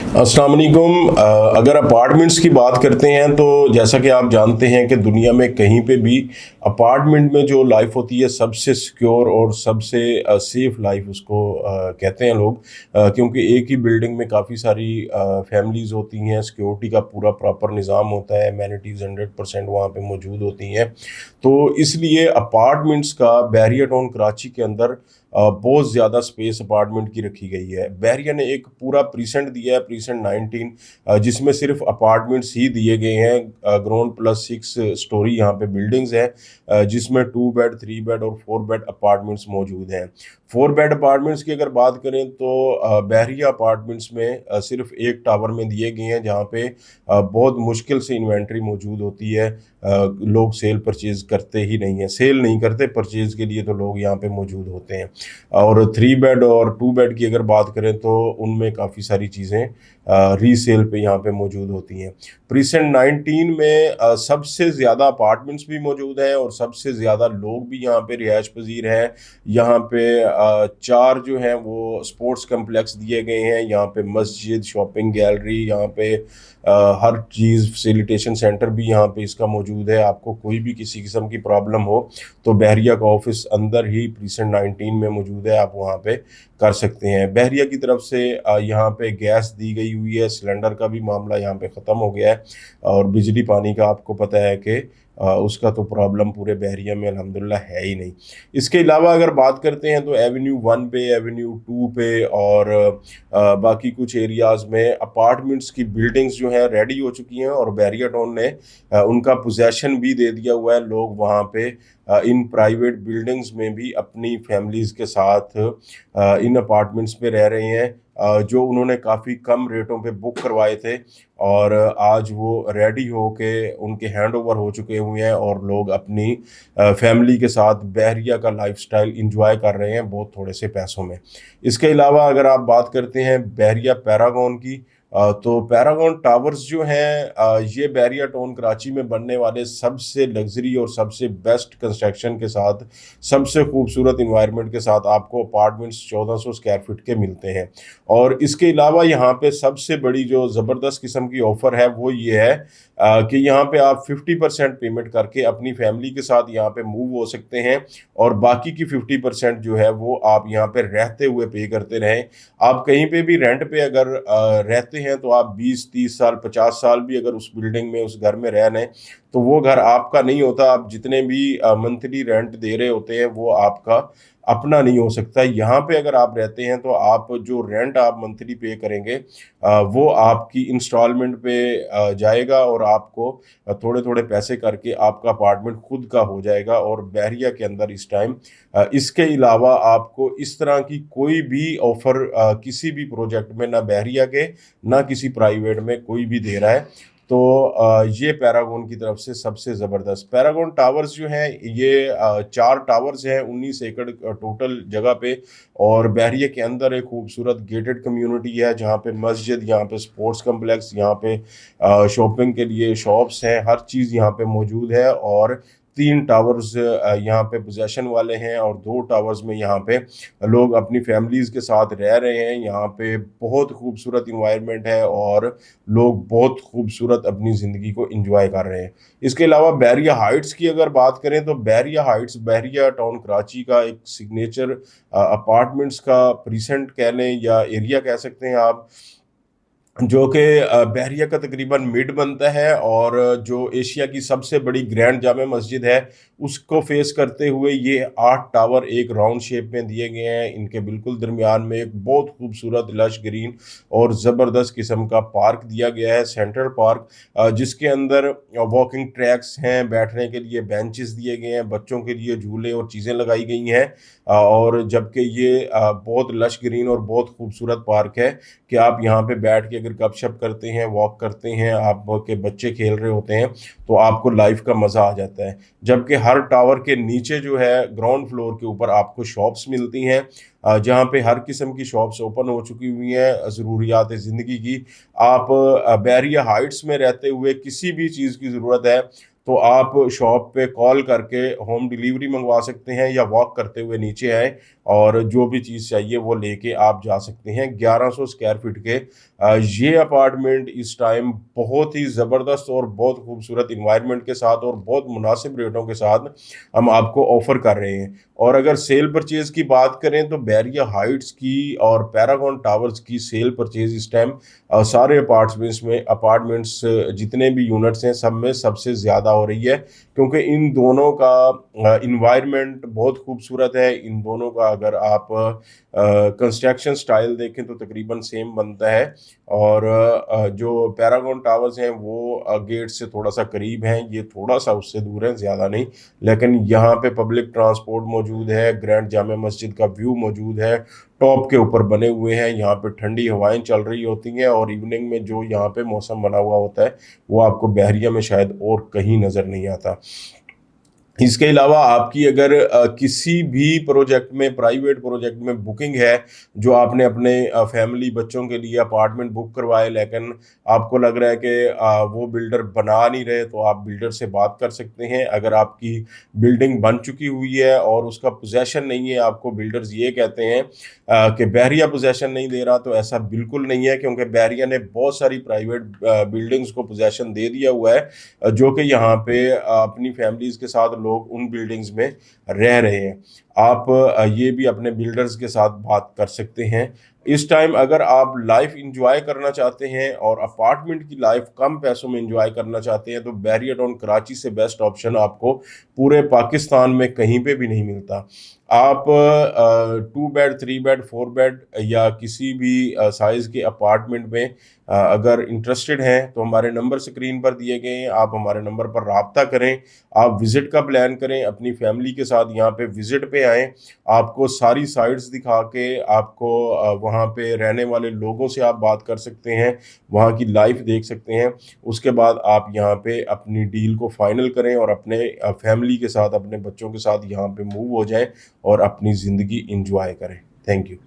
अस्सलाम वालेकुम। अगर अपार्टमेंट्स की बात करते हैं तो जैसा कि आप जानते हैं कि दुनिया में कहीं पे भी अपार्टमेंट में जो लाइफ होती है सबसे सिक्योर और सबसे सेफ लाइफ उसको कहते हैं लोग, क्योंकि एक ही बिल्डिंग में काफ़ी सारी फैमिलीज़ होती हैं, सिक्योरिटी का पूरा प्रॉपर निज़ाम होता है, एमेनिटीज़ 100% वहाँ पे मौजूद होती हैं। तो इसलिए अपार्टमेंट्स का बहरिया टाउन कराची के अंदर बहुत ज़्यादा स्पेस अपार्टमेंट की रखी गई है। बहरिया ने एक पूरा प्रीसेंट दिया है, प्रीसेंट 19, जिसमें सिर्फ अपार्टमेंट्स ही दिए गए हैं। ग्राउंड प्लस 6 स्टोरी यहाँ पे बिल्डिंग्स हैं, जिसमें 2 बेड, 3 बेड और 4 बेड अपार्टमेंट्स मौजूद हैं। 4 बेड अपार्टमेंट्स की अगर बात करें तो बहरिया अपार्टमेंट्स में सिर्फ एक टावर में दिए गए हैं, जहाँ पे बहुत मुश्किल से इन्वेंट्री मौजूद होती है। लोग सेल परचेज़ करते ही नहीं हैं, सेल नहीं करते, परचेज़ के लिए तो लोग यहाँ पे मौजूद होते हैं। और 3 बेड और 2 बेड की अगर बात करें तो उनमें काफ़ी सारी चीज़ें रीसेल पे यहाँ पे मौजूद होती हैं। प्रीसेंट 19 में सबसे ज़्यादा अपार्टमेंट्स भी मौजूद हैं और सबसे ज़्यादा लोग भी यहाँ पे रिहाइश पजीर हैं। यहाँ पे 4 जो हैं वो स्पोर्ट्स कम्प्लेक्स दिए गए हैं, यहाँ पे मस्जिद, शॉपिंग गैलरी, यहाँ पे हर चीज़, फैसिलिटेशन सेंटर भी यहाँ पे इसका मौजूद है। आपको कोई भी किसी किस्म की प्रॉब्लम हो तो बहरिया का ऑफिस अंदर ही प्रीसेंट 19 में मौजूद है, आप वहाँ पे कर सकते हैं। बहरिया की तरफ से यहाँ पे गैस दी गई हुई है, सिलेंडर का भी मामला यहाँ पे ख़त्म हो गया है, और बिजली पानी का आपको पता है कि उसका तो प्रॉब्लम पूरे बहरिया में अल्हम्दुलिल्लाह है ही नहीं। इसके अलावा अगर बात करते हैं तो एवेन्यू 1 पे, एवेन्यू 2 पे और बाकी कुछ एरियाज़ में अपार्टमेंट्स की बिल्डिंग्स जो हैं रेडी हो चुकी हैं, और बहरिया टाउन ने उनका पोजेसन भी दे दिया हुआ है। लोग वहाँ पे इन प्राइवेट बिल्डिंग्स में भी अपनी फैमिलीज़ के साथ इन अपार्टमेंट्स पे रह रहे हैं, जो उन्होंने काफ़ी कम रेटों पे बुक करवाए थे, और आज वो रेडी हो के उनके हैंड ओवर हो चुके हुए हैं, और लोग अपनी फैमिली के साथ बहरिया का लाइफस्टाइल इंजॉय कर रहे हैं बहुत थोड़े से पैसों में। इसके अलावा अगर आप बात करते हैं बहरिया पैरागॉन की, तो पैरागॉन टावर्स जो हैं, ये बहरिया टाउन कराची में बनने वाले सबसे लग्जरी और सबसे बेस्ट कंस्ट्रक्शन के साथ, सबसे खूबसूरत इन्वायरमेंट के साथ आपको अपार्टमेंट्स 1400 स्क्वायर फीट के मिलते हैं। और इसके अलावा यहाँ पे सबसे बड़ी जो ज़बरदस्त किस्म की ऑफ़र है वो ये है कि यहाँ पे आप 50% पेमेंट करके अपनी फैमिली के साथ यहाँ पे मूव हो सकते हैं, और बाकी की 50% जो है वो आप यहाँ पे रहते हुए पे करते रहें। आप कहीं पे भी रेंट पे अगर रहते हैं तो आप 20-30 साल, 50 साल भी अगर उस बिल्डिंग में, उस घर में रह लें, तो वो घर आपका नहीं होता। आप जितने भी मंथली रेंट दे रहे होते हैं वो आपका अपना नहीं हो सकता। यहाँ पे अगर आप रहते हैं तो आप जो रेंट आप मंथली पे करेंगे, वो आपकी इंस्टॉलमेंट पे जाएगा, और आपको थोड़े थोड़े पैसे करके आपका अपार्टमेंट खुद का हो जाएगा। और बहरिया के अंदर इस टाइम इसके अलावा आपको इस तरह की कोई भी ऑफ़र किसी भी प्रोजेक्ट में, ना बहरिया के ना किसी प्राइवेट में कोई भी दे रहा है। तो ये पैरागॉन की तरफ से सबसे ज़बरदस्त पैरागॉन टावर्स जो हैं, ये 4 टावर्स हैं 19 एकड़ टोटल जगह पे, और बहरिया के अंदर एक खूबसूरत गेटेड कम्युनिटी है, जहाँ पे मस्जिद, यहाँ पे स्पोर्ट्स कम्प्लेक्स, यहाँ पे शॉपिंग के लिए शॉप्स हैं, हर चीज़ यहाँ पे मौजूद है। और 3 टावर्स यहाँ पे पोजेसन वाले हैं, और 2 टावर्स में यहाँ पे लोग अपनी फैमिलीज़ के साथ रह रहे हैं। यहाँ पे बहुत खूबसूरत इन्वायरमेंट है, और लोग बहुत खूबसूरत अपनी ज़िंदगी को एंजॉय कर रहे हैं। इसके अलावा बहरिया हाइट्स की अगर बात करें तो बहरिया हाइट्स बहरिया टाउन कराची का एक सिग्नेचर अपार्टमेंट्स का प्रीसेंट कह लें या एरिया कह सकते हैं आप, जो कि बहरिया का तकरीबन मिड बनता है, और जो एशिया की सबसे बड़ी ग्रैंड जामे मस्जिद है उसको फेस करते हुए ये 8 टावर एक राउंड शेप में दिए गए हैं। इनके बिल्कुल दरमियान में एक बहुत खूबसूरत लश ग्रीन और ज़बरदस्त किस्म का पार्क दिया गया है, सेंट्रल पार्क, जिसके अंदर वॉकिंग ट्रैक्स हैं, बैठने के लिए बेंचेस दिए गए हैं, बच्चों के लिए झूले और चीज़ें लगाई गई हैं। और जबकि ये बहुत लश ग्रीन और बहुत खूबसूरत पार्क है कि आप यहाँ पे बैठ के अगर गपशप करते हैं, वॉक करते हैं, आपके बच्चे खेल रहे होते हैं, तो आपको लाइफ का मज़ा आ जाता है। जबकि हर टावर के नीचे जो है ग्राउंड फ्लोर के ऊपर आपको शॉप्स मिलती हैं, जहाँ पे हर किस्म की शॉप्स ओपन हो चुकी हुई हैं ज़रूरियात ज़िंदगी की। आप बहरिया हाइट्स में रहते हुए किसी भी चीज़ की ज़रूरत है तो आप शॉप पे कॉल करके होम डिलीवरी मंगवा सकते हैं, या वॉक करते हुए नीचे आए और जो भी चीज़ चाहिए वो लेके आप जा सकते हैं। 1100 स्क्वायर फीट के یہ اپارٹمنٹ اس ٹائم بہت ہی زبردست اور بہت خوبصورت انوائرمنٹ کے ساتھ اور بہت مناسب ریٹوں کے ساتھ ہم آپ کو آفر کر رہے ہیں. اور اگر سیل پرچیز کی بات کریں تو بحریہ ہائٹس کی اور پیراگون ٹاورز کی سیل پرچیز اس ٹائم سارے اپارٹمنٹس جتنے بھی یونٹس ہیں سب میں سب سے زیادہ ہو رہی ہے، کیونکہ ان دونوں کا انوائرمنٹ بہت خوبصورت ہے. ان دونوں کا اگر آپ کنسٹرکشن سٹائل دیکھیں تو تقریباً سیم بنتا ہے. اور جو پیراگون ٹاورز ہیں وہ گیٹ سے تھوڑا سا قریب ہیں، یہ تھوڑا سا اس سے دور ہیں، زیادہ نہیں. لیکن یہاں پہ پبلک ٹرانسپورٹ موجود ہے، گرینڈ جامع مسجد کا ویو موجود ہے، ٹاپ کے اوپر بنے ہوئے ہیں، یہاں پہ ٹھنڈی ہوائیں چل رہی ہوتی ہیں، اور ایوننگ میں جو یہاں پہ موسم بنا ہوا ہوتا ہے وہ آپ کو بحریہ میں شاید اور کہیں نظر نہیں آتا. اس کے علاوہ آپ کی اگر کسی بھی پروجیکٹ میں، پرائیویٹ پروجیکٹ میں بکنگ ہے، جو آپ نے اپنے فیملی بچوں کے لیے اپارٹمنٹ بک کروائے، لیکن آپ کو لگ رہا ہے کہ وہ بلڈر بنا نہیں رہے، تو آپ بلڈر سے بات کر سکتے ہیں. اگر آپ کی بلڈنگ بن چکی ہوئی ہے اور اس کا پوزیشن نہیں ہے، آپ کو بلڈرز یہ کہتے ہیں کہ بحریہ پوزیشن نہیں دے رہا، تو ایسا بالکل نہیں ہے، کیونکہ بحریہ نے بہت ساری پرائیویٹ بلڈنگز کو پوزیشن دے دیا ہوا ہے، جو کہ یہاں پہ اپنی فیملیز کے ساتھ لوگ ان بلڈنگز میں رہ رہے ہیں. آپ یہ بھی اپنے بلڈرز کے ساتھ بات کر سکتے ہیں. اس ٹائم اگر آپ لائف انجوائے کرنا چاہتے ہیں اور اپارٹمنٹ کی لائف کم پیسوں میں انجوائے کرنا چاہتے ہیں، تو بحریہ ٹاؤن کراچی سے بیسٹ آپشن آپ کو پورے پاکستان میں کہیں پہ بھی نہیں ملتا. آپ 2 بیڈ 3 بیڈ 4 بیڈ یا کسی بھی سائز کے اپارٹمنٹ میں اگر انٹرسٹڈ ہیں تو ہمارے نمبر اسکرین پر دیے گئے ہیں، آپ ہمارے نمبر پر رابطہ کریں. آپ وزٹ کا پلان کریں، اپنی فیملی کے ساتھ یہاں پہ وزٹ پہ آئیں، آپ کو ساری سائٹس دکھا کے آپ کو وہاں پہ رہنے والے لوگوں سے آپ بات کر سکتے ہیں، وہاں کی لائف دیکھ سکتے ہیں. اس کے بعد آپ یہاں پہ اپنی ڈیل کو فائنل کریں اور اپنے فیملی کے ساتھ، اپنے بچوں کے ساتھ یہاں پہ موو ہو جائیں اور اپنی زندگی انجوائے کریں. Thank you.